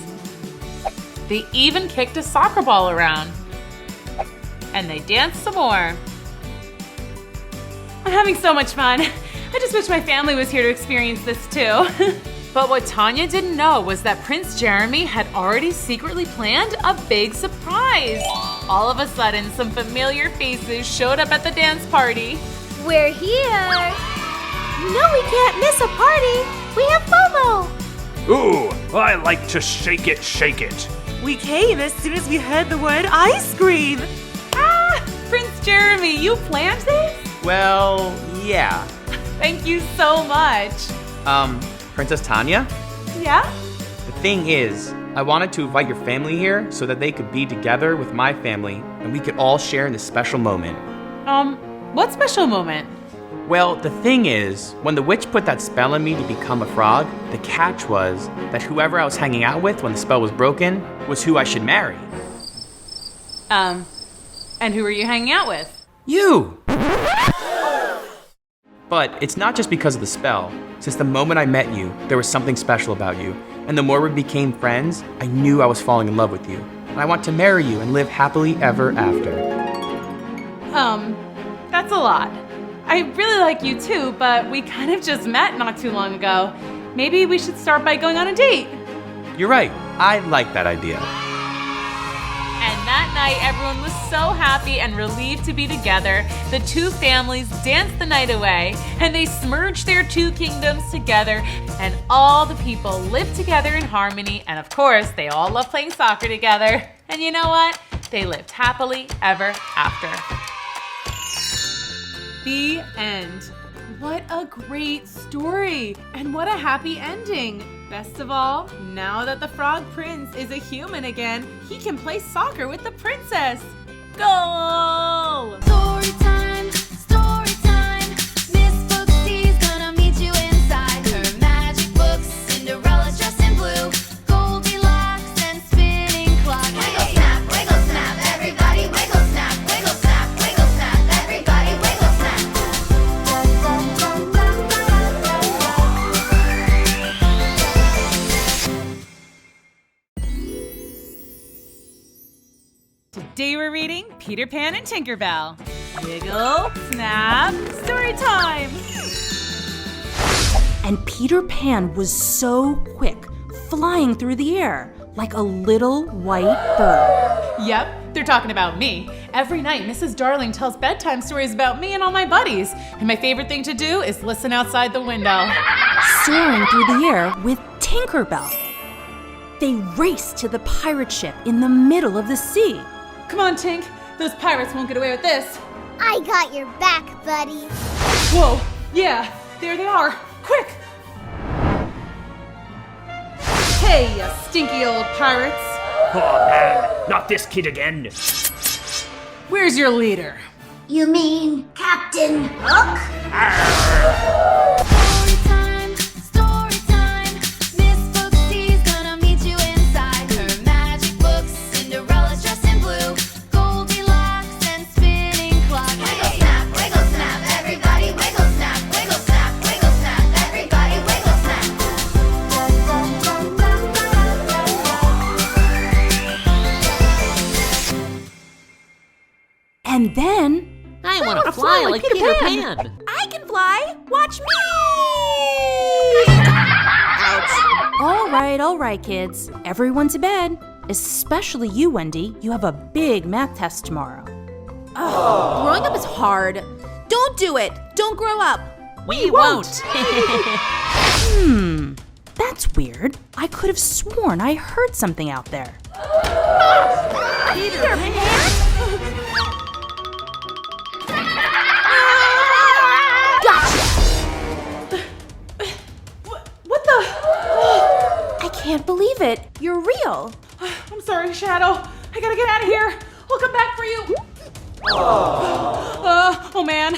They even kicked a soccer ball around. And they danced some more. I'm having so much fun. I just wish my family was here to experience this too. But what Tanya didn't know was that Prince Jeremy had already secretly planned a big surprise. All of a sudden, some familiar faces showed up at the dance party. We're here. You know we can't miss a party. We have FOMO. Ooh, I like to shake it, shake it. We came as soon as we heard the word ice cream. Ah, Prince Jeremy, you planned this? Well, yeah. Thank you so much. Princess Tanya? Yeah? The thing is, I wanted to invite your family here so that they could be together with my family and we could all share in this special moment. What special moment? Well, the thing is, when the witch put that spell on me to become a frog, the catch was that whoever I was hanging out with when the spell was broken was who I should marry. And who were you hanging out with? You! But it's not just because of the spell. Since the moment I met you, there was something special about you. And the more we became friends, I knew I was falling in love with you. And I want to marry you and live happily ever after. That's a lot. I really like you too, but we kind of just met not too long ago. Maybe we should start by going on a date. You're right. I like that idea. And that night, everyone was so happy and relieved to be together. The two families danced the night away, and they smerged their two kingdoms together, and all the people lived together in harmony, and of course, they all love playing soccer together. And you know what? They lived happily ever after. The end. What a great story, and what a happy ending. Best of all, now that the Frog Prince is a human again, he can play soccer with the princess. Goal! Storytime, storytime. Miss Booksy's gonna meet you inside her magic books. Cinderella's dressed in blue, Goldilocks and spinning clock. Wiggle snap, everybody wiggle snap, wiggle snap, everybody wiggle snap. Today we're reading Peter Pan and Tinkerbell. Wiggle, snap, story time! And Peter Pan was so quick, flying through the air like a little white bird. Yep, they're talking about me. Every night, Mrs. Darling tells bedtime stories about me and all my buddies. And my favorite thing to do is listen outside the window. Soaring through the air with Tinkerbell. They raced to the pirate ship in the middle of the sea. Come on, Tink. Those pirates won't get away with this. I got your back, buddy. Whoa, yeah, there they are. Quick! Hey, you stinky old pirates. Oh man, not this kid again. Where's your leader? You mean Captain Hook? Storytime, storytime. Miss Booksy's gonna meet you inside her magic books. Cinderella's dressed in blue, Goldilocks and spinning clock. Wiggle snap, everybody wiggle snap, everybody wiggle snap. And then... I want to fly like Peter Pan. I can fly. Watch me. Ouch. All right, kids. Everyone to bed. Especially you, Wendy. You have a big math test tomorrow. Growing up is hard. Don't do it. Don't grow up. We won't. That's weird. I could have sworn I heard something out there. Peter Pan? Gotcha! What the? I can't believe it. You're real. I'm sorry, Shadow. I gotta get out of here. I'll come back for you. Oh man.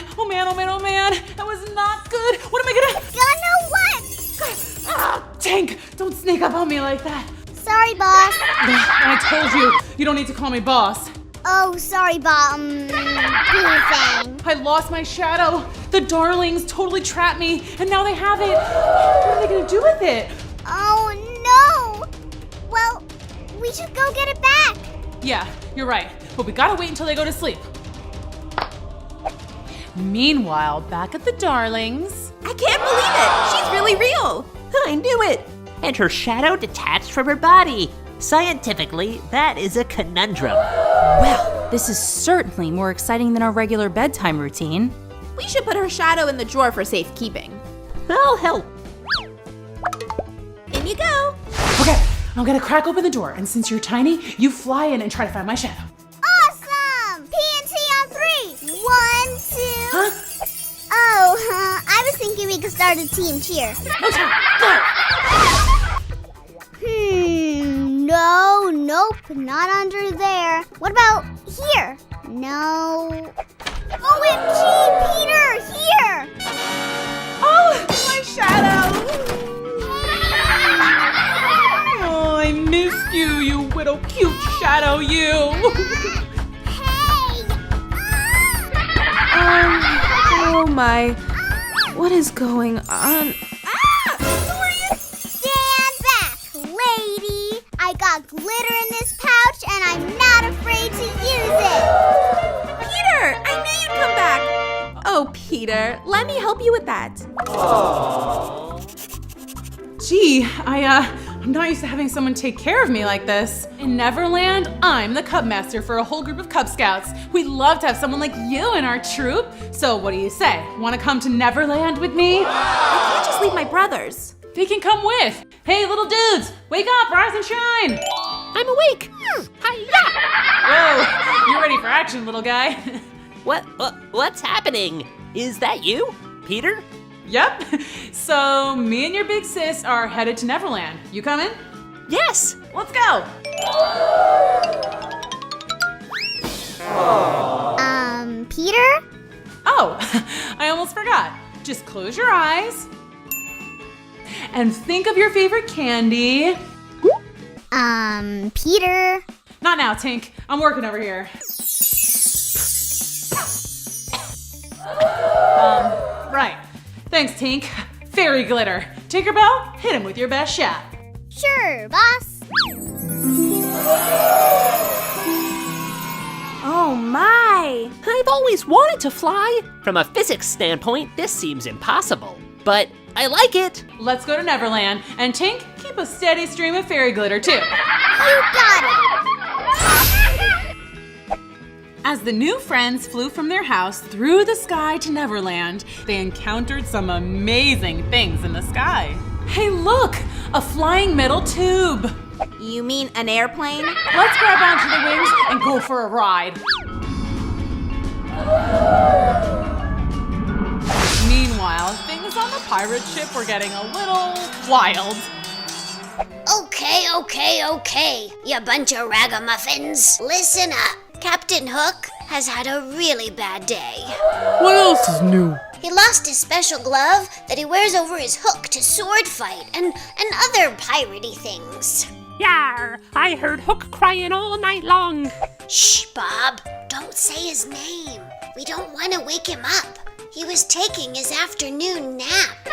That was not good. What am I gonna? Gonna what? Tank, don't sneak up on me like that. Sorry, boss. I told you, you don't need to call me boss. Oh, sorry, Boo-Fang. I lost my shadow. The darlings totally trapped me, and now they have it. What are they gonna do with it? Oh, no. Well, we should go get it back. Yeah, you're right, but we gotta wait until they go to sleep. Meanwhile, back at the darlings. I can't believe it. She's really real. I knew it. And her shadow detached from her body. Scientifically, that is a conundrum. Well, this is certainly more exciting than our regular bedtime routine. We should put her shadow in the drawer for safekeeping. I'll help. In you go. Okay, I'm gonna crack open the door, and since you're tiny, you fly in and try to find my shadow. Awesome! PNT on 3. 1, 2. Huh? Oh, I was thinking we could start a team cheer. No time, go! No, nope, not under there. What about here? No. OMG, Peter, here! Oh, my shadow! Oh, I missed you, you little cute shadow, you! Hey! Oh my. What is going on? Stand back, lady! I got glitter in this pouch and I'm not afraid to use it! Peter, I knew you'd come back. Oh, Peter, let me help you with that. Gee, I'm not used to having someone take care of me like this. In Neverland, I'm the Cub Master for a whole group of Cub Scouts. We'd love to have someone like you in our troop. So what do you say? Want to come to Neverland with me? I can't just leave my brothers. They can come with. Hey, little dudes, wake up, rise and shine. I'm awake. Whoa, you ready for action, little guy? What's happening? Is that you, Peter? Yep. So me and your big sis are headed to Neverland. You coming? Yes. Let's go. Peter? Oh, I almost forgot. Just close your eyes and think of your favorite candy. Peter? Not now, Tink. I'm working over here. Right. Thanks, Tink. Fairy glitter. Tinkerbell, hit him with your best shot. Sure, boss. Oh my! I've always wanted to fly. From a physics standpoint, this seems impossible. But I like it. Let's go to Neverland. And Tink, keep a steady stream of fairy glitter, too. You got it! As the new friends flew from their house through the sky to Neverland, they encountered some amazing things in the sky. Hey, look! A flying metal tube! You mean an airplane? Let's grab onto the wings and go for a ride. Meanwhile, things on the pirate ship were getting a little wild. Okay, you bunch of ragamuffins. Listen up. Captain Hook has had a really bad day. What else is new? He lost his special glove that he wears over his hook to sword fight and other piratey things. Yar! I heard Hook crying all night long. Shh, Bob. Don't say his name. We don't want to wake him up. He was taking his afternoon nap.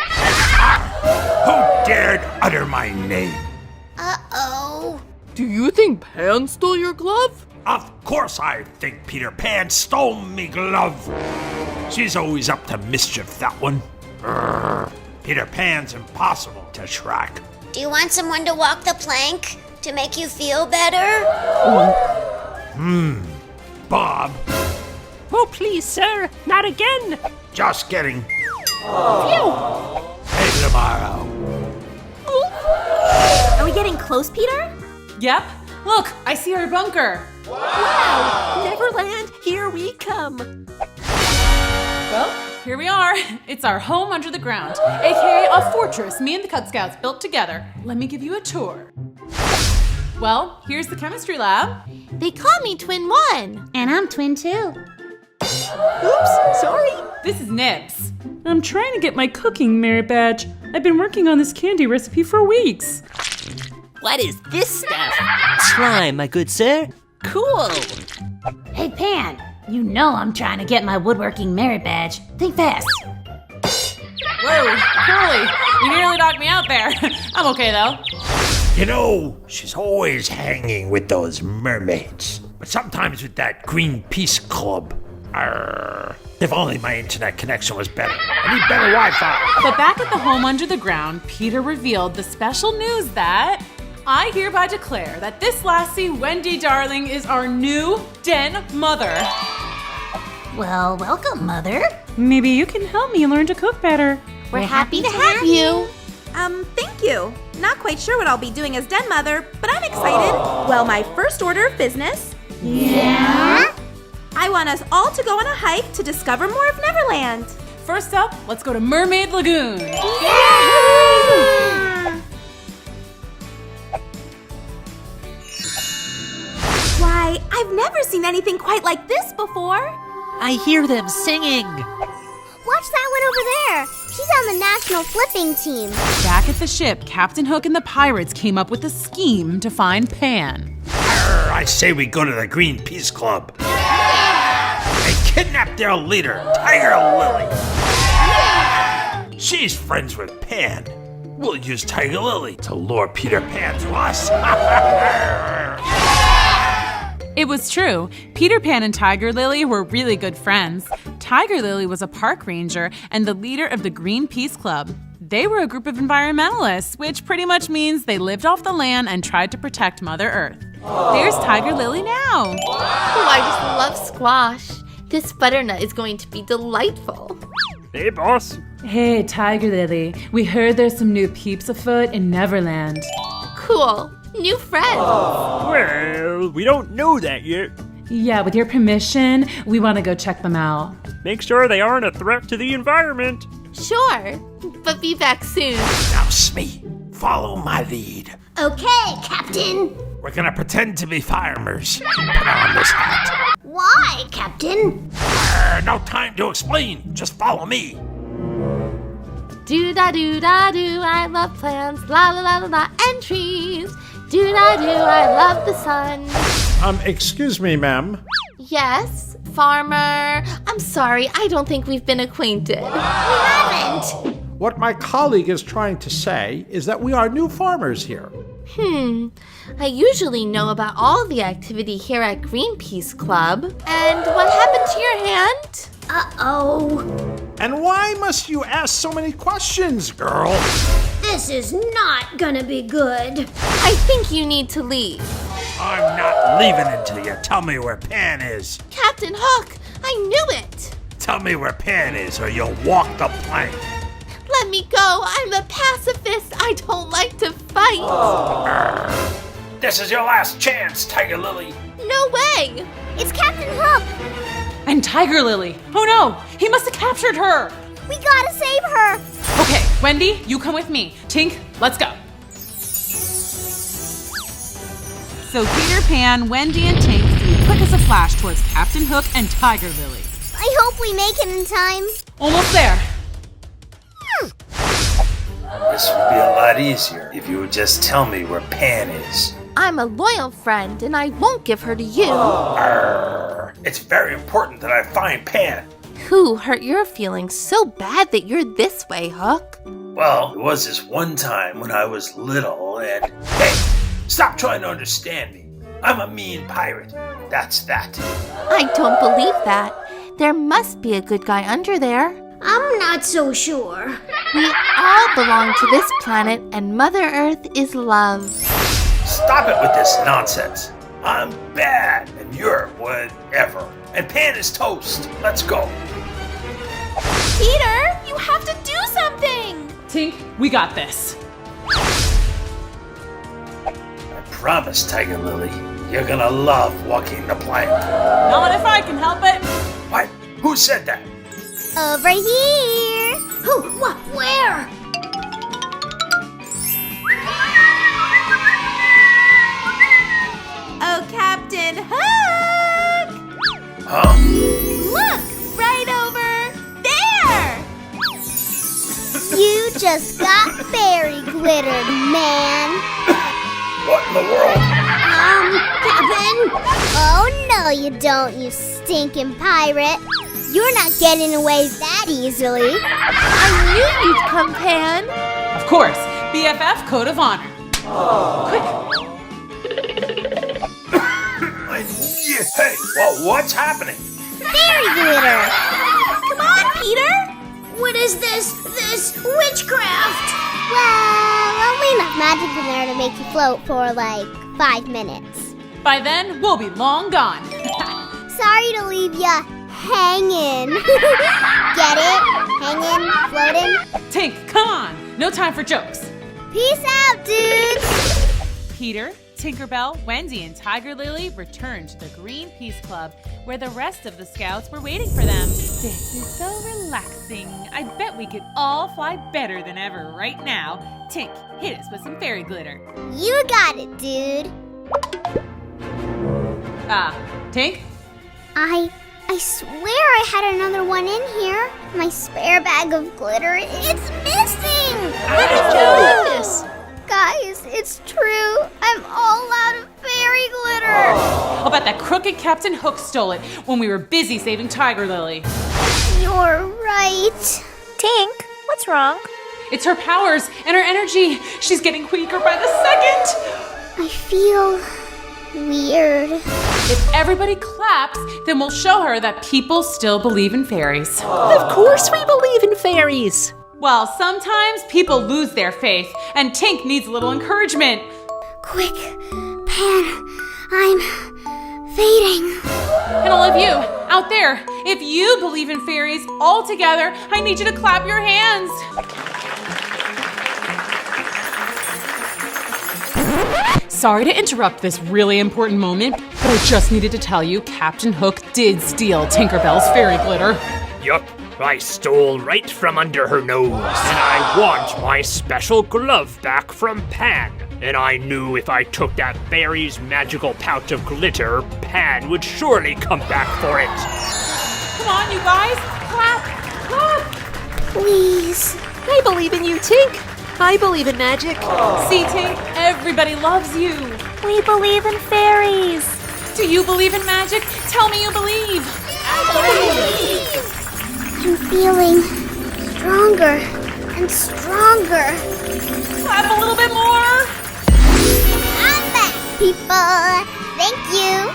Who dared utter my name? Uh-oh. Do you think Pan stole your glove? Of course I think Peter Pan stole me glove. She's always up to mischief, that one. Peter Pan's impossible to track. Do you want someone to walk the plank to make you feel better? Bob, Oh, please, sir, not again. just kidding. Phew! Maybe tomorrow. Are we getting close, Peter? Yep. Look, I see our bunker. Wow! Neverland, here we come. Well, here we are. It's our home under the ground, aka a fortress me and the Cub Scouts built together. Let me give you a tour. Well, here's the chemistry lab. They call me Twin 1. And I'm Twin 2. Oops, sorry. This is Nibs. I'm trying to get my cooking merit badge. I've been working on this candy recipe for weeks. What is this stuff? Slime, my good sir. Cool. Hey, Pan, you know I'm trying to get my woodworking merit badge. Think fast. Whoa, Curly, you nearly knocked me out there. I'm okay though. You know, she's always hanging with those mermaids. But sometimes with that Greenpeace Club. Arrgh. If only my internet connection was better. I need better Wi-Fi. But back at the home under the ground, Peter revealed the special news that I hereby declare that this lassie, Wendy Darling, is our new den mother. Well, welcome, Mother. Maybe you can help me learn to cook better. We're happy to have you. Thank you. Not quite sure what I'll be doing as den mother, but I'm excited. Well, my first order of business. Yeah? I want us all to go on a hike to discover more of Neverland. First up, let's go to Mermaid Lagoon. Why, I've never seen anything quite like this before. I hear them singing. Watch that one over there. She's on the national flipping team. Back at the ship, Captain Hook and the pirates came up with a scheme to find Pan. Arrgh, I say we go to the Greenpeace Club. And kidnap their leader, Tiger Lily. She's friends with Pan. We'll use Tiger Lily to lure Peter Pan to us. It was true. Peter Pan and Tiger Lily were really good friends. Tiger Lily was a park ranger and the leader of the Greenpeace Club. They were a group of environmentalists, which pretty much means they lived off the land and tried to protect Mother Earth. There's Tiger Lily now. Oh, I just love squash. This butternut is going to be delightful. Hey, boss. Hey, Tiger Lily. We heard there's some new peeps afoot in Neverland. Cool. New friends. Well, we don't know that yet. Yeah, with your permission, we want to go check them out. Make sure they aren't a threat to the environment. Sure, but be back soon. Now, Smee, follow my lead. Okay, Captain. We're gonna pretend to be farmers. Put on this hat. Why, Captain? No time to explain. Just follow me. Do-da-do-da-do, I love plants, la-la-la-la-la, and trees. Do-da-do, I love the sun. Excuse me, ma'am. Yes, farmer. I'm sorry, I don't think we've been acquainted. We haven't. What my colleague is trying to say is that we are new farmers here. I usually know about all the activity here at Greenpeace Club. And what happened to your hand? Uh-oh. And why must you ask so many questions, girl? This is not gonna be good. I think you need to leave. I'm not leaving until you tell me where Pan is. Captain Hook, I knew it. Tell me where Pan is or you'll walk the plank. Let me go. I'm a pacifist. I don't like to fight. This is your last chance, Tiger Lily. No way. It's Captain Hook. And Tiger Lily. Oh no, he must have captured her. We gotta save her. Okay, Wendy, you come with me. Tink, let's go. So Peter Pan, Wendy, and Tink flew quick as a flash towards Captain Hook and Tiger Lily. I hope we make it in time. Almost there. This would be a lot easier if you would just tell me where Pan is. I'm a loyal friend, and I won't give her to you. It's very important that I find Pan. Who hurt your feelings so bad that you're this way, Hook? Well, it was this one time when I was little and... Hey, stop trying to understand me. I'm a mean pirate. That's that. I don't believe that. There must be a good guy under there. I'm not so sure. We all belong to this planet, and Mother Earth is love. Stop it with this nonsense. I'm bad, and you're whatever. And Pan is toast. Let's go. Peter, you have to do something! Tink, we got this. I promise, Tiger Lily, you're gonna love walking the plank. Not if I can help it. What? Who said that? Over here. Who? What? Where? Oh, Captain Hook! Huh? Look, right over there! You just got fairy glittered, man. What in the world? Captain? Oh, no, you don't, you stinking pirate. You're not getting away that easily. I knew you'd come, Pan. Of course, BFF Code of Honor. Quick. Hey, well, what's happening? Fairy glitter. Come on, Peter! What is this witchcraft? Well, only enough magic in there to make you float for like 5 minutes. By then, we'll be long gone. Sorry to leave ya hanging. Get it? Hanging, floating. Tink, come on. No time for jokes. Peace out, dudes. Peter, Tinkerbell, Wendy, and Tiger Lily returned to the Green Peace Club, where the rest of the scouts were waiting for them. This is so relaxing. I bet we could all fly better than ever right now. Tink, hit us with some fairy glitter. You got it, dude. Tink? I swear I had another one in here. My spare bag of glitter. It's missing. How did you do this? Guys, it's true. I'm all out of fairy glitter. I'll bet that crooked Captain Hook stole it when we were busy saving Tiger Lily. You're right. Tink, what's wrong? It's her powers and her energy. She's getting weaker by the second. I feel weird. If everybody claps, then we'll show her that people still believe in fairies. Of course we believe in fairies. Well, sometimes people lose their faith, and Tink needs a little encouragement. Quick, Pan, I'm fading. And all of you, out there, if you believe in fairies, all together, I need you to clap your hands. Sorry to interrupt this really important moment, but I just needed to tell you Captain Hook did steal Tinkerbell's fairy glitter. Yup, I stole right from under her nose. And I want my special glove back from Pan. And I knew if I took that fairy's magical pouch of glitter, Pan would surely come back for it. Come on, you guys, clap, clap. Please. I believe in you, Tink. I believe in magic. See, Tink, everybody loves you. We believe in fairies. Do you believe in magic? Tell me you believe. I believe. I'm feeling stronger and stronger. Clap a little bit more. I'm back, people. Thank you.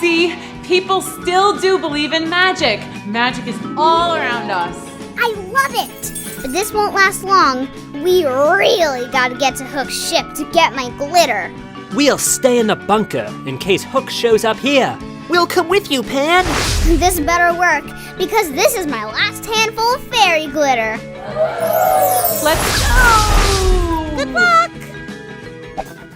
See, people still do believe in magic. Magic is all around us. I love it. But this won't last long. We really gotta get to Hook's ship to get my glitter. We'll stay in the bunker in case Hook shows up here. We'll come with you, Pan. This better work, because this is my last handful of fairy glitter. Let's go! Good luck!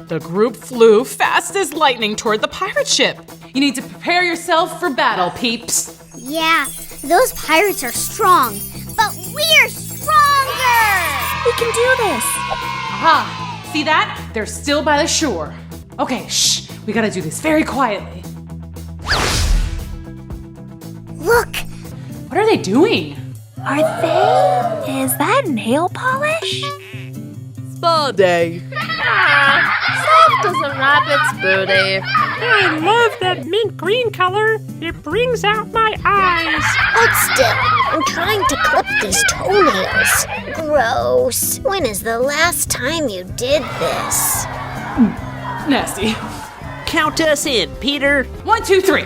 The group flew fast as lightning toward the pirate ship. You need to prepare yourself for battle, peeps. Yeah, those pirates are strong, but we're stronger! We can do this! Aha! See that? They're still by the shore. Okay, shh. We gotta do this very quietly. Look! What are they doing? Are they? Is that nail polish? Spa day. Soft as a rabbit's booty. I love that mint green color. It brings out my eyes. Hold still. I'm trying to clip these toenails. Gross. When is the last time you did this? Nasty. Count us in, Peter. 1, 2, 3.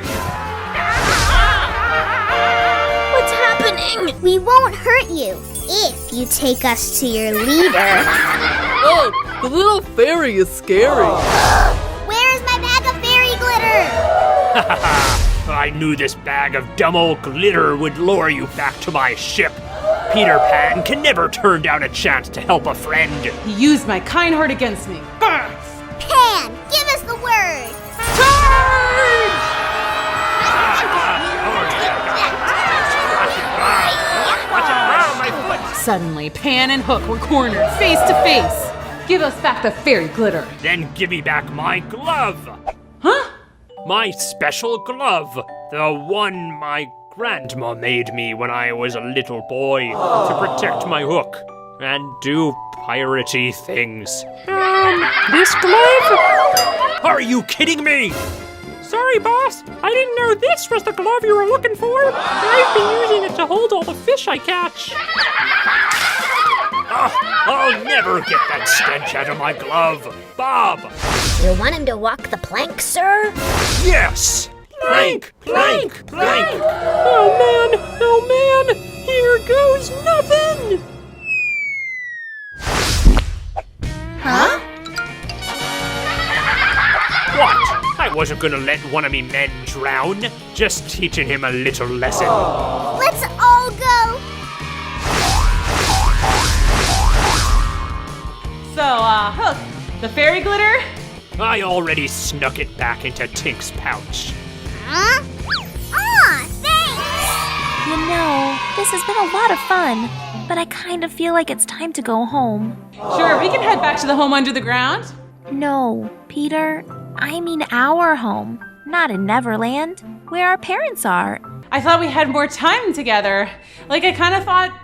What's happening? along. We won't hurt you if you take us to your leader. Oh, the little fairy is scary. Where's my bag of fairy glitter? I knew this bag of dumb old glitter would lure you back to my ship. Peter Pan can never turn down a chance to help a friend. He used my kind heart against me. Pan, give us the word. Suddenly, Pan and Hook were cornered face to face. Give us back the fairy glitter. Then give me back my glove. Huh? My special glove. The one my grandma made me when I was a little boy to protect my hook and do piratey things. This glove? Are you kidding me? Sorry, boss. I didn't know this was the glove you were looking for. I've been using it to hold all the fish I catch. I'll never get that stench out of my glove. Bob! You want him to walk the plank, sir? Yes! Plank! Plank! Plank! Oh man! Here goes nothing! Huh? What? I wasn't gonna let one of me men drown. Just teaching him a little lesson. Let's all go. So, Hook, the fairy glitter? I already snuck it back into Tink's pouch. Huh? Aw, thanks! You know, this has been a lot of fun, but I kind of feel like it's time to go home. Sure, we can head back to the home under the ground. No, Peter, I mean our home, not in Neverland, where our parents are. I thought we had more time together. Like, I kind of thought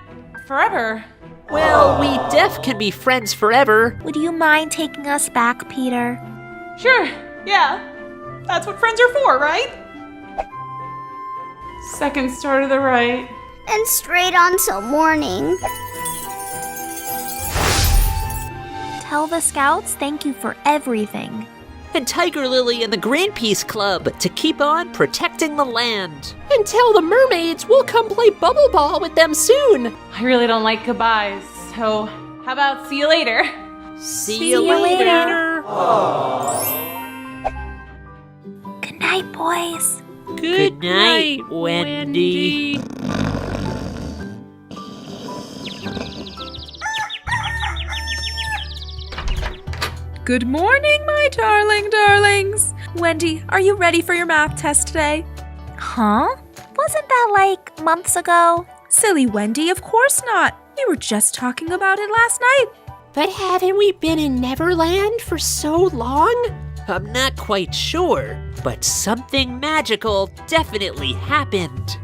forever. Well, we def can be friends forever. Would you mind taking us back, Peter? Sure, yeah. That's what friends are for, right? Second star to the right. And straight on till morning. Tell the scouts thank you for everything. And Tiger Lily and the Greenpeace Club to keep on protecting the land. And tell the mermaids we'll come play bubble ball with them soon. I really don't like goodbyes, so how about see you later? See you later. Good night, boys. Good night, Wendy. Good morning, my darlings. Wendy, are you ready for your math test today? Huh? Wasn't that like months ago? Silly Wendy, of course not. We were just talking about it last night. But haven't we been in Neverland for so long? I'm not quite sure, but something magical definitely happened.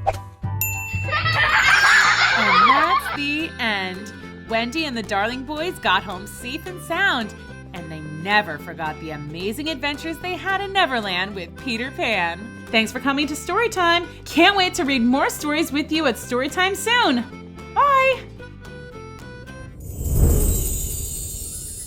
And that's the end. Wendy and the Darling Boys got home safe and sound, and they never forgot the amazing adventures they had in Neverland with Peter Pan. Thanks for coming to Storytime. Can't wait to read more stories with you at Storytime soon. Bye!